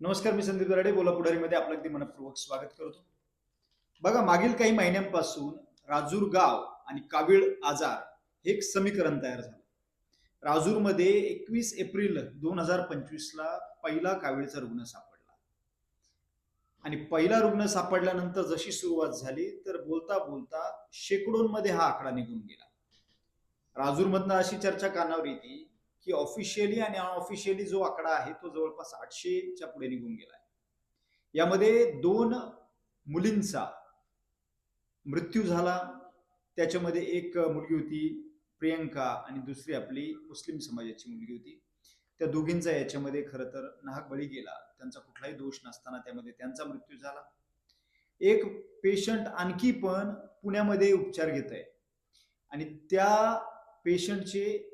नमस्कार, मी संदीप दराडे बोला पुढारीमध्ये आपलं अगदी मनपूर्वक स्वागत करतो. बघा, मागील काही महिन्यांपासून राजूर गाव आणि कावीळ आजार हे एक समीकरण तयार झालं. राजूरमध्ये 21 एप्रिल 2025 ला पहिला कावीळचा रुग्ण सापडला आणि पहिला रुग्ण सापडल्यानंतर जशी सुरुवात झाली तर बोलता बोलता शेकडोंमध्ये हा आकडा निघून गेला. राजूरमधनं अशी चर्चा कानावर येते की ऑफिशियली आणि अनऑफिशियली जो आकडा आहे तो जवळपास 800च्या पुढे निघून गेला. यामध्ये 2 मुलींचा मृत्यू झाला. त्याच्यामध्ये एक मुलगी होती प्रियंका आणि दुसरी आपली मुस्लिम समाजाची मुलगी होती. त्या दोघींचा याच्यामध्ये खरं तर नाहक बळी गेला. त्यांचा कुठलाही दोष नसताना त्यामध्ये त्यांचा मृत्यू झाला. एक पेशंट आणखी पण पुण्यामध्ये उपचार घेत आहे आणि त्या पेशंटचे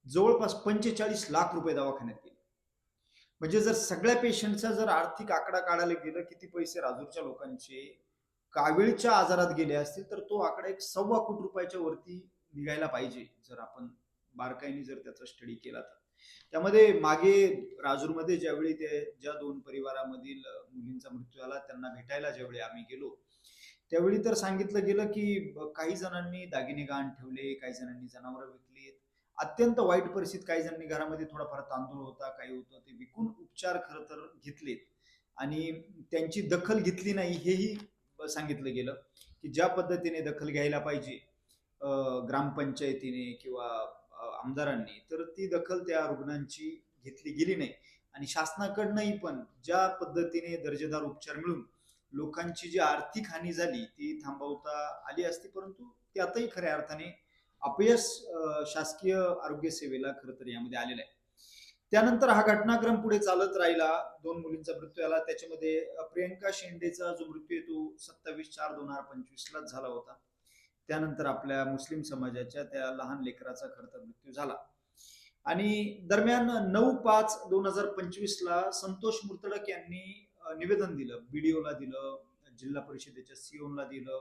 जवळपास 45 लाख रुपये दवाखान्यात गेले. म्हणजे जर सगळ्या पेशंटचा जर आर्थिक आकडा काढायला गेलं किती पैसे राजूरच्या लोकांचे कावीळच्या आजारात गेले असतील तर तो आकडा एक 1.25 कोटी रुपयाच्या वरती निघायला पाहिजे जर आपण बारकाईने जर त्याचा स्टडी केला तर. त्यामध्ये मागे राजूरमध्ये ज्यावेळी ज्या 2 परिवारामधील मुलींचा मृत्यू झाला त्यांना भेटायला ज्यावेळी आम्ही गेलो त्यावेळी तर सांगितलं गेलं की काही जणांनी दागिने गहाण ठेवले, काही जणांनी जनावरं विकली. अत्यंत वाईट परिस्थितीत काही जणांनी घरामध्ये थोडाफार तांदूळ होता, काही होतं ते विकून उपचार खरं तर घेतलेत आणि त्यांची दखल घेतली नाही हेही सांगितलं गेलं की ज्या पद्धतीने दखल घ्यायला पाहिजे ग्रामपंचायतीने किंवा आमदारांनी तर ती दखल त्या रुग्णांची घेतली गेली नाही आणि शासनाकडनंही पण ज्या पद्धतीने दर्जेदार उपचार मिळून लोकांची जी आर्थिक हानी झाली ती थांबवता आली असती, परंतु त्यातही खऱ्या अर्थाने अपयश शासकीय आरोग्य सेवेला खरं तर यामध्ये आलेला आहे. त्यानंतर हा घटनाक्रम पुढे चालत राहिला. 2 मुलींचा मृत्यू झाला. त्याच्यामध्ये प्रियंका शेंडेचा जो मृत्यू आहे तो 27/4/2025 लाच झाला होता. त्यानंतर आपल्या मुस्लिम समाजाच्या त्या लहान लेकराचा खरं तर मृत्यू झाला आणि दरम्यान 9/5/2025 ला संतोष मुर्तडक यांनी निवेदन दिलं, बीडीओला दिलं, जिल्हा परिषदेच्या सीओला दिलं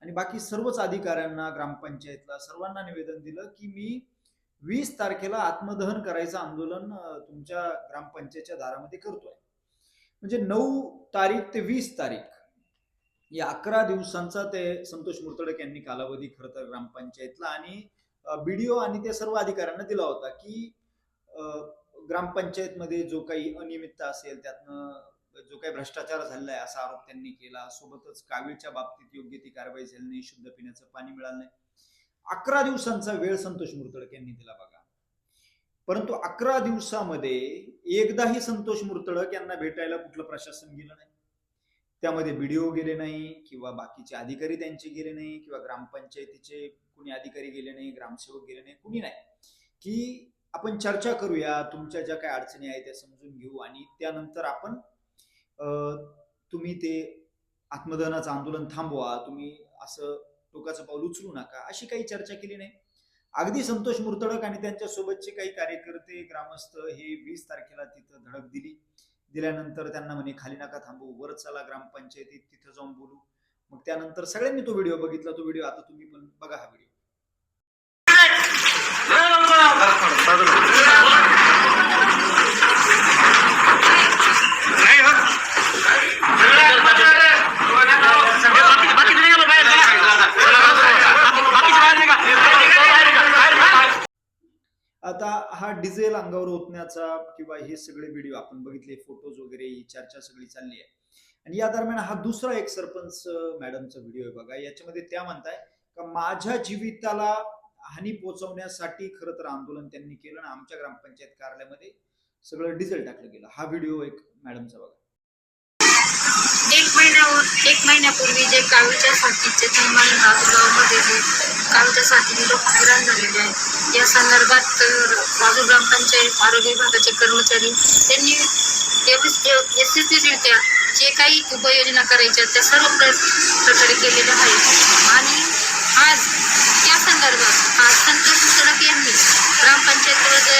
आणि बाकी सर्वच अधिकाऱ्यांना, ग्रामपंचायतला सर्वांना निवेदन दिलं की मी 20 तारखेला आत्मदहन करायचं आंदोलन तुमच्या ग्रामपंचायतच्या दारामध्ये करतोय. म्हणजे 9 तारीख ते 20 तारीख या 11 दिवसांचा ते संतोष मुर्तडक यांनी कालावधी खरं तर ग्रामपंचायतला आणि बीडीओ आणि त्या सर्व अधिकाऱ्यांना दिला होता की ग्रामपंचायतमध्ये जो काही अनियमितता असेल त्यातनं जो काही भ्रष्टाचार झालेला आहे असा आरोप त्यांनी केला. सोबतच कावीळच्या बाबतीत योग्य ती कारवाई झाली नाही, शुद्ध पिण्याचं पाणी मिळालं नाही. 11 दिवसांचा वेळ संतोष मुर्तडक यांनी दिला बघा. परंतु 11 दिवसामध्ये एकदाही संतोष मुर्तडक यांना भेटायला कुठलं प्रशासन गेलं नाही. त्यामध्ये बीडीओ गेले नाही किंवा बाकीचे अधिकारी त्यांचे गेले नाही किंवा ग्रामपंचायतीचे कुणी अधिकारी गेले नाही, ग्रामसेवक गेले नाही, कुणी नाही की आपण चर्चा करूया, तुमच्या ज्या काही अडचणी आहेत त्या समजून घेऊ आणि त्यानंतर आपण तुम्ही ते आत्मदहनाचं आंदोलन थांबवा, तुम्ही असं टोकाचं पाऊल उचलू नका, अशी काही चर्चा केली नाही. अगदी संतोष मुर्तडक आणि त्यांच्या सोबतचे काही कार्यकर्ते, ग्रामस्थ हे 20 तारखेला तिथं धडक दिल्यानंतर त्यांना म्हणे खाली नका थांबू, वर चला ग्रामपंचायतीत, तिथं जाऊन बोलू. मग त्यानंतर सगळ्यांनी तो व्हिडिओ बघितला. तो व्हिडिओ आता तुम्ही पण बघा हा व्हिडिओ. आता हा डिझेल अंगावर ओतण्याचा किंवा हे सगळे व्हिडिओ आपण बघितले, फोटोज वगैरे, ही चर्चा सगळी चालली आहे आणि या दरम्यान हा दुसरा एक सरपंच मॅडमचा व्हिडिओ आहे बघा. याच्यामध्ये त्या म्हणताय का माझ्या जीविताला हानी पोहोचवण्यासाठी खरं तर आंदोलन त्यांनी केलं आणि आमच्या ग्रामपंचायत कार्यालयामध्ये सगळं डिझेल टाकलं गेलं. हा व्हिडिओ एक मॅडमचा बघा. एक महिन्यापूर्वी जे कावीळच्या साथीचे थैमान राजूरगावमध्ये जे कावीळच्या साथीने लोक हैराण झालेले आहेत या संदर्भात राजूर ग्रामपंचायत आरोग्य विभागाचे कर्मचारी त्यांनी यशस्वीरित्या जे काही उपाययोजना करायच्या त्या सर्व प्रकारे केलेल्या आहेत आणि आज त्या संदर्भात आज संतोष मुर्तडक यांनी ग्रामपंचायतीवर जे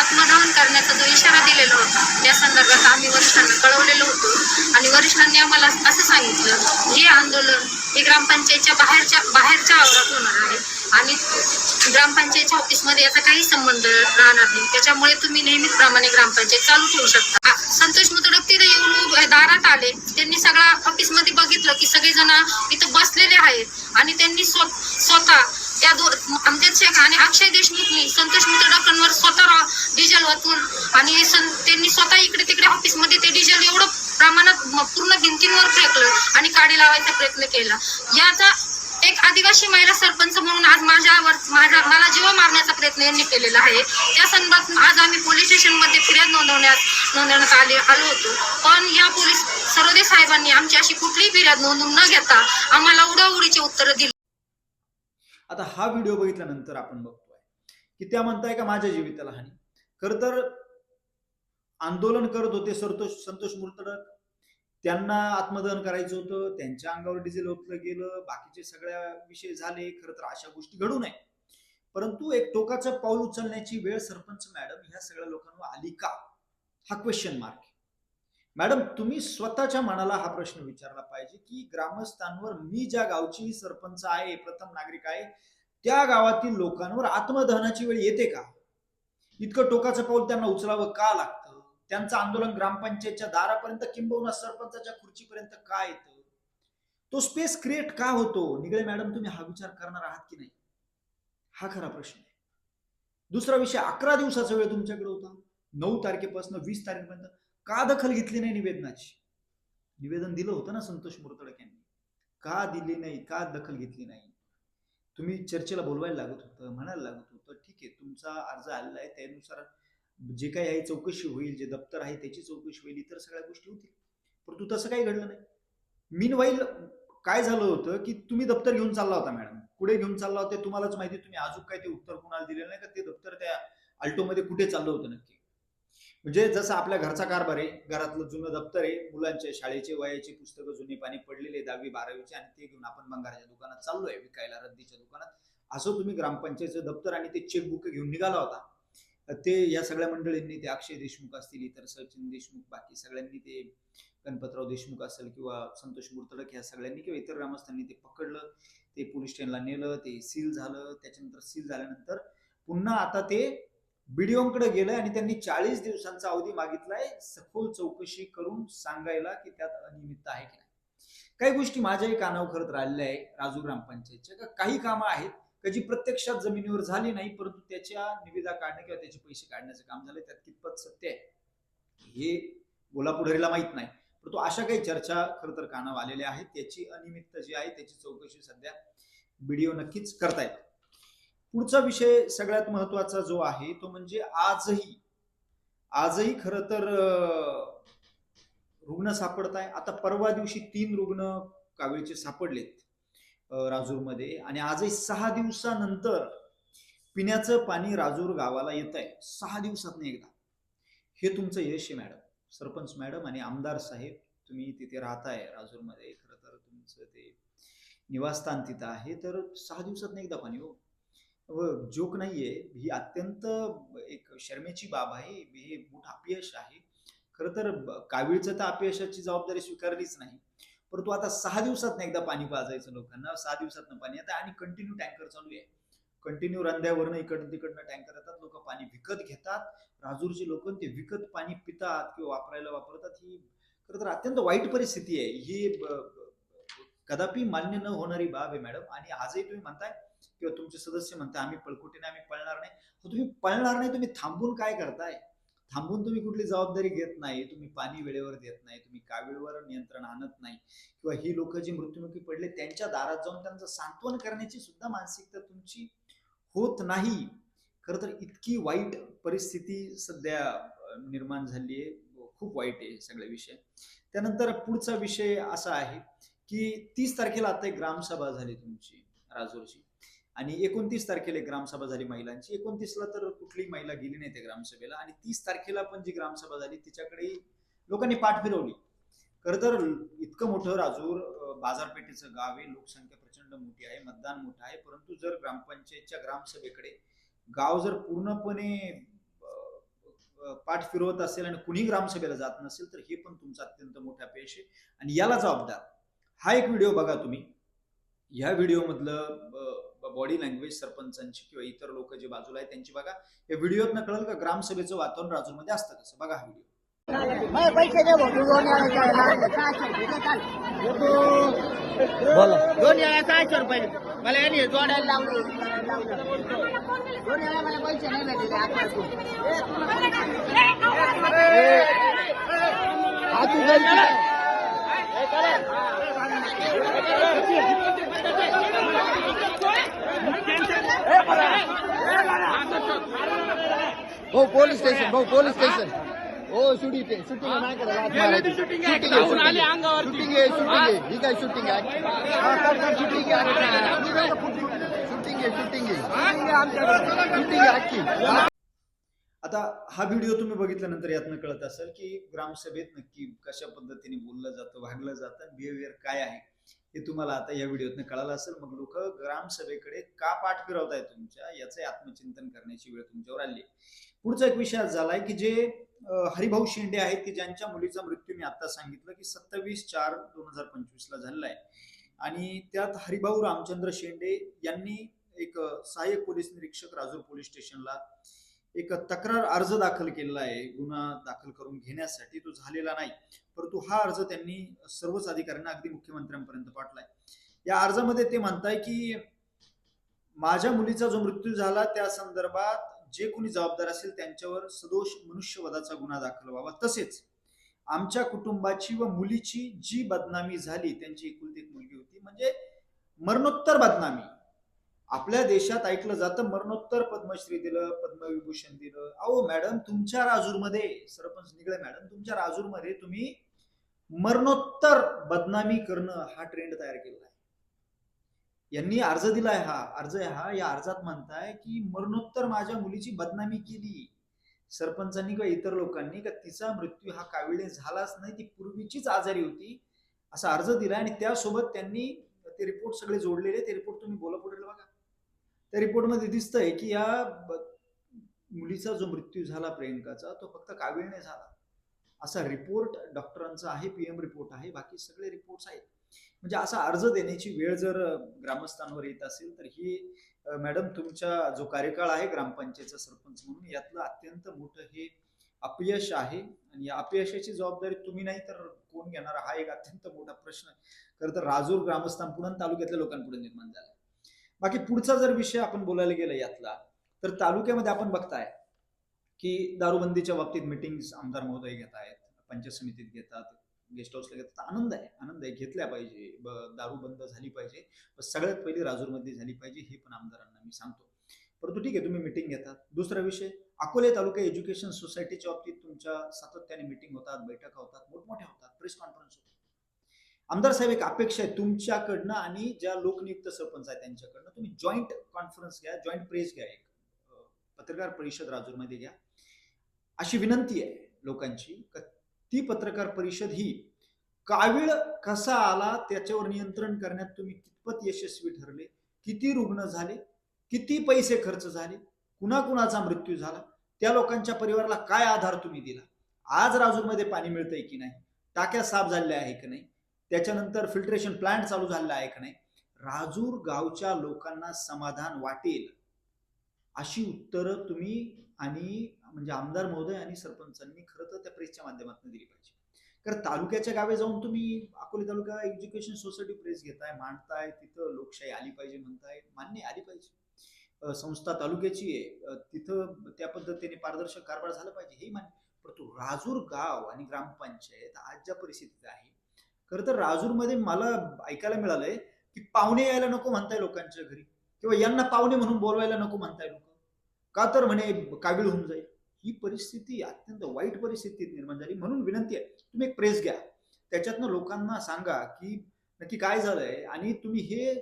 आत्मदहन करण्याचा जो इशारा दिलेला होता त्या संदर्भात आम्ही वरिष्ठांना कळवलेलो होतो आणि वरिष्ठांनी आम्हाला असं सांगितलं हे आंदोलन हे ग्रामपंचायतच्या बाहेरच्या आवारात होणार आहे आणि ग्रामपंचायतच्या ऑफिसमध्ये याचा काही संबंध राहणार नाही, त्याच्यामुळे तुम्ही नेहमीप्रमाणे ग्रामपंचायत चालू ठेवू शकता. संतोष मुर्तडक आले. त्यांनी सगळा ऑफिस मध्ये बघितलं की सगळेजण इथं बसलेले आहेत आणि त्यांनी स्वतः त्या अमजद शेख आणि अक्षय देशमुखनी संतोष मुतडकरांवर स्वतः डिझेल ओतून आणि त्यांनी स्वतः इकडे तिकडे ऑफिसमध्ये ते डिझेल एवढं प्रमाणात पूर्ण भिंतींवर फेकलं आणि काडी लावायचा प्रयत्न केला. याचा एक आदिवासी महिला सरपंच म्हणून आज मला जीव मारण्याचा प्रयत्न यांनी केलेला आहे. त्या संदर्भात आज आम्ही पोलीस स्टेशनमध्ये फिर्याद नोंदवण्यात आलो होतो. पण या पोलीस सरोदे साहेबांनी आमची अशी कुठलीही फिर्याद नोंदवून न घेता आम्हाला उडीची उत्तरं दिली. आता हा व्हिडिओ बघितल्यानंतर आपण बघतोय की त्या म्हणताय का माझ्या जीविताला हानी. खर तर आंदोलन करत होते संतोष मुर्तडक, त्यांना आत्मदहन करायचं होतं, त्यांच्या अंगावर डिझेल ओतलं गेलं, बाकीचे सगळ्या विषय झाले. खरं तर अशा गोष्टी घडू नये, परंतु एक टोकाचं पाऊल उचलण्याची वेळ सरपंच मॅडम ह्या सगळ्या लोकांवर आली का, हा क्वेश्चन मार्क आहे. मॅडम, तुम्ही स्वतःच्या मनाला हा प्रश्न विचारला पाहिजे की ग्रामस्थांवर, मी ज्या गावची सरपंच आहे, प्रथम नागरिक आहे, त्या गावातील लोकांवर आत्मदहनाची वेळ येते का? इतकं टोकाचं पाऊल त्यांना उचलावं का लागतं? त्यांचं आंदोलन ग्रामपंचायतच्या दारापर्यंत किंबहुना सरपंचाच्या खुर्चीपर्यंत का येतं? तो स्पेस क्रिएट का होतो? निगळे मॅडम, तुम्ही हा विचार करणार आहात की नाही, हा खरा प्रश्न आहे. दुसरा विषय, 11 दिवसाचा वेळ तुमच्याकडे होता. 9 तारखेपासून 20 तारखेपर्यंत का दखल घेतली नाही निवेदनाची? निवेदन दिलं होतं ना संतोष मुर्तडक यांनी, का दिली नाही, का दखल घेतली नाही? तुम्ही चर्चेला बोलवायला लागत होतं, म्हणायला लागत होतं, ठीक आहे तुमचा अर्ज आलेला आहे, त्यानुसार जे काही आहे चौकशी होईल, जे दप्तर आहे त्याची चौकशी होईल, इतर सगळ्या गोष्टी होतील. परंतु तसं काही घडलं नाही. मीनवाईल काय झालं होतं की तुम्ही दप्तर घेऊन चालला होता मॅडम, पुढे घेऊन चालला होता, तुम्हालाच माहिती. तुम्ही अजून काय ते उत्तर कोणाला दिलेलं नाही का, ते दप्तर त्या अल्टोमध्ये कुठे चाललं होतं नक्की? म्हणजे जसं आपल्या घरचा कारभार आहे, घरातलं जुनं दप्तर आहे, मुलांच्या शाळेचे वयाची पुस्तकं जुनी पाणी पडलेले 10वी 12वीचे, आणि ते घेऊन आपण बंगाराच्या दुकानात चाललोय विकायला, रद्दीच्या दुकानात, असं तुम्ही ग्रामपंचायतचं दप्तर आणि ते चेकबुक घेऊन निघाला होता. ते या सगळ्या मंडळींनी, ते अक्षय देशमुख असतील, इतर सचिन देशमुख, बाकी सगळ्यांनी, ते गणपतराव देशमुख असेल किंवा संतोष मुर्तडक, ह्या सगळ्यांनी किंवा इतर ग्रामस्थांनी ते पकडलं, ते पोलीस स्टेशनला नेलं, ते सील झालं. त्याच्यानंतर सील झाल्यानंतर पुन्हा आता ते बीडीओकडे गेलंय आणि त्यांनी 40 दिवसांचा अवधी मागितलाय सखोल चौकशी करून सांगायला की त्यात अनियमितता आहे की नाही. काही गोष्टी माझ्याही कानावर खरंच राहिलेल्या आहे राजूर ग्रामपंचायतच्या. काही कामं आहेत का जी प्रत्यक्षात जमिनीवर झाली नाही, परंतु त्याच्या निविदा काढणे किंवा त्याचे पैसे काढण्याचं काम झालं. त्यात कितपत सत्य आहे हे बोलापुढारीला माहित नाही, परंतु अशा काही चर्चा खरं तर कानावर आलेल्या आहेत. त्याची अनियमितता जी आहे त्याची चौकशी सध्या बीडीओ नक्कीच करतायत. पुढचा विषय सगळ्यात महत्वाचा जो आहे तो म्हणजे आजही खरं तर रुग्ण सापडत आहे. आता परवा दिवशी 3 रुग्ण कावीळचे सापडलेत राजूरमध्ये, आणि आजही 6 दिवसानंतर पिण्याचं पाणी राजूर गावाला येत आहे, 6 दिवसात एकदा. हे तुमचं यश आहे मॅडम, सरपंच मॅडम आणि आमदार साहेब. तुम्ही तिथे राहताय राजूरमध्ये, खरं तर तुमचं ते निवासस्थान तिथं आहे, तर 6 दिवसात एकदा पाणी. हो, जोक नाहीये ही, अत्यंत एक शर्मेची बाब आहे. हे मोठं अपयश आहे. खरं तर कावीळचं तर अपयशाची जबाबदारी स्वीकारलीच नाही, परंतु आता 6 दिवसात एकदा पाणी पाजायचं लोकांना, 6 दिवसात पाणी येतं आणि कंटिन्यू टँकर चालू आहे. कंटिन्यू रंध्यावरनं इकडनं तिकडनं टँकर येतात, लोक पाणी विकत घेतात. राजूरची लोक ते विकत पाणी पितात किंवा वापरतात. ही खरं तर अत्यंत वाईट परिस्थिती आहे. ही कदापि मान्य न होणारी बाब आहे मॅडम. आणि आजही तुम्ही म्हणताय किंवा तुमचे सदस्य म्हणताय आम्ही पळकुटीने आम्ही पळणार नाही. तुम्ही पळणार नाही, तुम्ही थांबून काय करताय? थांबून तुम्ही कुठली जबाबदारी घेत नाही, तुम्ही पाणी वेळेवर देत नाही, तुम्ही कावीळवर नियंत्रण आणत नाही, किंवा ही लोक जी मृत्युमुखी पडले त्यांच्या दारात जाऊन त्यांचं सांत्वन करण्याची सुद्धा मानसिकता तुमची होत नाही. खरं तर इतकी वाईट परिस्थिती सध्या निर्माण झाली आहे, खूप वाईट आहे सगळे विषय. त्यानंतर पुढचा विषय असा आहे की 30 तारखेला आता एक ग्रामसभा झाली तुमची राजूरची, आणि 29 तारखेला ग्रामसभा झाली महिलांची. 29ला तर कुठलीही महिला गेली नाही त्या ग्रामसभेला, आणि 30 तारखेला पण जी ग्रामसभा झाली तिच्याकडे लोकांनी पाठ फिरवली. खरं तर इतकं मोठं राजूर बाजारपेठेचं गाव आहे, लोकसंख्या प्रचंड मोठी आहे, मतदान मोठं आहे, परंतु जर ग्रामपंचायतच्या ग्रामसभेकडे गाव जर पूर्णपणे पाठ फिरवत असेल आणि कुणी ग्रामसभेला जात नसेल, तर हे पण तुमचं अत्यंत मोठं अपयश आहे. आणि याला जबाबदार हा एक व्हिडिओ बघा तुम्ही. ह्या व्हिडिओ मधलं बॉडी लँग्वेज सरपंचांची किंवा इतर लोक जे बाजूला आहेत त्यांची बघा. या व्हिडिओत कळलं का ग्रामसभेचं वातावरण राजूरमध्ये असतं कसं. बघा हा व्हिडिओ. पैसे दे भाऊ, तू 2 वेळा काय बोला. 2 वेळा 600 रुपये मला यांनी जोडायला लावले. 2 वेळा मला पैसे नाही भेटले आजपासून. हा तू गलती. भाऊ पोलीस स्टेशन, भाऊ पोलीस स्टेशन. हो शूटिंग आहे, शूटिंग आहे, नाही करायला. शूटिंग आहे, शूटिंग आहे. ही काय शूटिंग आहे? शूटिंग आहे, शूटिंग आहे अख्खी. आता हा व्हिडिओ तुम्ही बघितल्यानंतर यातनं कळत असेल की ग्रामसभेत नक्की कशा पद्धतीने बोललं जातं, वागलं जातं, बिहेवियर काय आहे हे तुम्हाला आता या व्हिडिओतनं कळालं असेल. मग लोक ग्रामसभेकडे का पाठ फिरवताय तुमच्या, याचं आत्मचिंतन करण्याची वेळ तुमच्यावर आली. पुढचा एक विषय आज झालाय की जे हरिभाऊ शेंडे आहेत की ज्यांच्या मुलीचा मृत्यू मी आता सांगितलं की 27/4/2025 ला झालेला आहे. आणि त्यात हरिभाऊ रामचंद्र शेंडे यांनी एक सहाय्यक पोलीस निरीक्षक राजूर पोलीस स्टेशनला एक तक्रार अर्ज दाखल केलेला आहे गुन्हा दाखल करून घेण्यासाठी. तो झालेला नाही, परंतु हा अर्ज त्यांनी सर्वच अधिकाऱ्यांना अगदी मुख्यमंत्र्यांपर्यंत पाठवलाय. या अर्जामध्ये ते म्हणताय की माझ्या मुलीचा जो मृत्यू झाला त्या संदर्भात जे कोणी जबाबदार असेल त्यांच्यावर सदोष मनुष्यवधाचा गुन्हा दाखल व्हावा, तसेच आमच्या कुटुंबाची व मुलीची जी बदनामी झाली, त्यांची एकुलती एक मुलगी होती, म्हणजे मरणोत्तर बदनामी. आपल्या देशात ऐकलं जातं मरणोत्तर पद्मश्री दिलं, पद्मविभूषण दिलं. अहो मॅडम, तुमच्या राजूरमध्ये सरपंच निगळे मॅडम, तुमच्या राजूरमध्ये तुम्ही मरणोत्तर बदनामी करणं हा ट्रेंड तयार केला आहे. यांनी अर्ज दिलाय, हा अर्ज आहे हा. या अर्जात म्हणताय की मरणोत्तर माझ्या मुलीची बदनामी केली सरपंचांनी किंवा इतर लोकांनी, का तिचा मृत्यू हा काविळे झालाच नाही, ती पूर्वीचीच आजारी होती, असा अर्ज दिलाय. आणि त्यासोबत त्यांनी ते रिपोर्ट सगळे जोडलेले. ते रिपोर्ट तुम्ही बोला पुढे बघा. त्या रिपोर्टमध्ये दिसतंय की या मुलीचा जो मृत्यू झाला प्रियंकाचा, तो फक्त काविळने झाला असा रिपोर्ट डॉक्टरांचा आहे, पीएम रिपोर्ट आहे, बाकी सगळे रिपोर्ट्स आहेत. म्हणजे असा अर्ज देण्याची वेळ जर ग्रामस्थांवर येत असेल तर ही मॅडम तुमचा जो कार्यकाळ आहे ग्रामपंचायतचा सरपंच म्हणून यातलं अत्यंत मोठं हे अपयश आहे. आणि या अपयशाची जबाबदारी तुम्ही नाही तर कोण घेणार, हा एक अत्यंत मोठा प्रश्न खरं तर राजूर ग्रामस्थांपुढे तालुक्यातल्या लोकांपुढे निर्माण झाला. बाकी पुढचा जर विषय आपण बोलायला गेला यातला, तर तालुक्यामध्ये आपण बघताय की दारूबंदीच्या बाबतीत मिटिंग्स आमदार महोदय घेत आहेत, पंचायत समितीत घेतात, गेस्ट हाऊसला घेतात. आनंद आहे, आनंद आहे, घेतल्या पाहिजे. दारू बंद झाली पाहिजे, पण सगळ्यात पहिली राजूरमध्ये झाली पाहिजे, हे पण आमदारांना मी सांगतो. परंतु ठीक आहे, तुम्ही मिटिंग घेतात. दुसरा विषय, अकोले तालुका एज्युकेशन सोसायटीच्या बाबतीत तुमच्या सातत्याने मिटिंग होतात, बैठका होतात, मोठमोठ्या होतात, प्रेस कॉन्फरन्स होतात. आमदार साहेब, एक अपेक्षा आहे तुमच्याकडनं आणि ज्या लोकनियुक्त सरपंच आहेत त्यांच्याकडनं, तुम्ही जॉईंट कॉन्फरन्स घ्या, जॉईंट प्रेस घ्या, एक पत्रकार परिषद राजूरमध्ये घ्या, अशी विनंती आहे लोकांची. ती पत्रकार परिषद ही कावीळ कसा आला त्याच्यावर नियंत्रण करण्यात तुम्ही कितपत यशस्वी ठरले, किती रुग्ण झाले, किती पैसे खर्च झाले, कुणाकुणाचा मृत्यू झाला, त्या लोकांच्या परिवाराला काय आधार तुम्ही दिला, आज राजूरमध्ये पाणी मिळतंय की नाही, टाक्या साफ झालेल्या आहे की नाही, त्याच्यानंतर फिल्ट्रेशन प्लांट चालू झालेला आहे की नाही, राजूर गावच्या लोकांना समाधान वाटेल अशी उत्तरं तुम्ही आणि म्हणजे आमदार महोदय आणि सरपंचांनी खरं तर त्या प्रेसच्या माध्यमातून दिली पाहिजे. कारण तालुक्याच्या गावे जाऊन तुम्ही अकोले तालुका एज्युकेशन सोसायटी प्रेस घेताय, मांडताय, तिथं लोकशाही आली पाहिजे म्हणताय, मान्य आली पाहिजे, संस्था तालुक्याची आहे, तिथं त्या पद्धतीने पारदर्शक कारभार झाला पाहिजे, हे मान्य. परंतु राजूर गाव आणि ग्रामपंचायत आज ज्या परिस्थितीत आहे, खरं तर राजूरमध्ये मला ऐकायला मिळालंय की पाहुणे यायला नको म्हणताय लोकांच्या घरी, किंवा यांना पाहुणे म्हणून बोलवायला नको म्हणताय लोक, का तर म्हणे कावीळ होऊन जाईल. ही परिस्थिती अत्यंत वाईट परिस्थितीत निर्माण झाली. म्हणून विनंती आहे, तुम्ही एक प्रेस घ्या, त्याच्यातनं लोकांना सांगा की नक्की काय झालंय, आणि तुम्ही हे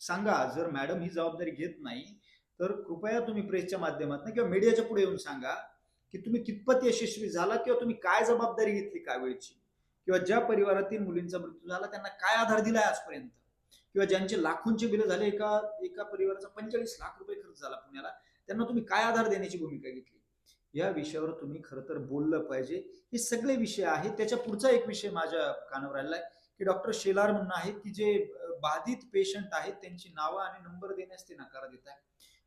सांगा. जर मॅडम ही जबाबदारी घेत नाही तर कृपया तुम्ही प्रेसच्या माध्यमातून किंवा मीडियाच्या पुढे येऊन सांगा की तुम्ही कितपत यशस्वी झाला, किंवा तुम्ही काय जबाबदारी घेतली कावीळची, किंवा ज्या परिवारातील मुलींचा मृत्यू झाला त्यांना काय आधार दिलाय आजपर्यंत, किंवा ज्यांचे लाखोंचे बिल झाले, एका परिवाराचा 45 लाख रुपये खर्च झाला पुण्याला, त्यांना तुम्ही काय आधार देण्याची भूमिका घेतली, या विषयावर तुम्ही खरं तर बोललं पाहिजे. हे सगळे विषय आहेत. त्याच्या पुढचा एक विषय माझ्या कानावर आलेला आहे की डॉक्टर शेलार म्हणणं आहेत की जे बाधित पेशंट आहेत त्यांची नावं आणि नंबर देण्यास ते नकार देत आहे.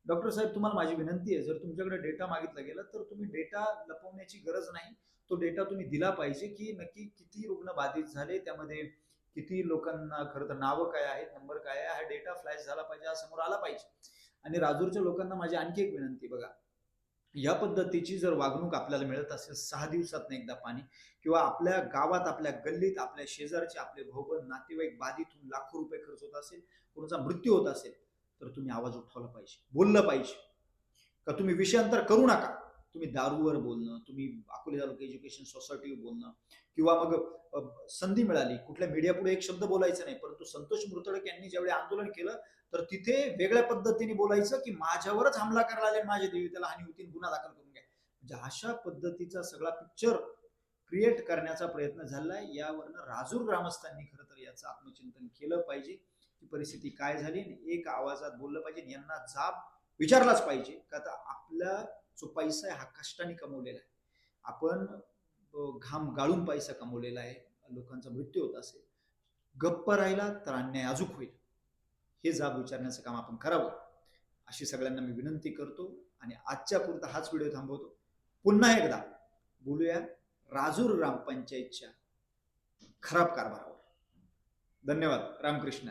डॉक्टर साहेब, तुम्हाला माझी विनंती आहे, जर तुमच्याकडे डेटा मागितला गेला तर तुम्ही डेटा लपवण्याची गरज नाही, तो डेटा तुम्ही दिला पाहिजे की नक्की किती रुग्ण बाधित झाले, त्यामध्ये किती लोकांना खरं तर नावं काय आहेत, नंबर काय आहे, हा डेटा फ्लॅश झाला पाहिजे, हा समोर आला पाहिजे. आणि राजूरच्या लोकांना माझी आणखी एक विनंती, बघा या पद्धतीची जर वागणूक आपल्याला मिळत असेल 6 दिवसात एकदा पाणी, किंवा आपल्या गावात, आपल्या गल्लीत, आपल्या शेजारचे, आपले भाऊबंद, नातेवाईक बाधित होऊन लाखो रुपये खर्च होत असेल, कोणाचा मृत्यू होत असेल, तर तुम्ही आवाज उठवला पाहिजे, बोललं पाहिजे. का तुम्ही विषयांतर करू नका. तुम्ही दारूवर बोलणं, तुम्ही अकोले तालुका एज्युकेशन सोसायटीवर बोलणं, किंवा मग संधी मिळाली कुठल्या मीडिया पुढे एक शब्द बोलायचं नाही, परंतु संतोष मुर्तडक यांनी ज्यावेळी आंदोलन केलं तर तिथे वेगळ्या पद्धतीने बोलायचं की माझ्यावरच हमला करायला आले, माझ्या देवी त्याला हानी होती, गुन्हा दाखल करून घ्या. म्हणजे अशा पद्धतीचा सगळा पिक्चर क्रिएट करण्याचा प्रयत्न झालाय. यावरनं राजूर ग्रामस्थांनी खरं तर याचं आत्मचिंतन केलं पाहिजे की परिस्थिती काय झाली, आणि एक आवाजात बोललं पाहिजे. यांना जाब विचारलाच पाहिजे का आता आपला जो पैसा आहे हा कष्टाने कमवलेला आहे, आपण घाम गाळून पैसा कमवलेला आहे, लोकांचा मृत्यू होत असेल, गप्प राहिला तर अन्याय अजूक होईल. हे जाब विचारण्याचं काम आपण करावं अशी सगळ्यांना मी विनंती करतो. आणि आजच्या पुरता हाच व्हिडिओ थांबवतो. पुन्हा एकदा बोलूया राजूर ग्रामपंचायतच्या खराब कारभारावर. धन्यवाद. रामकृष्ण.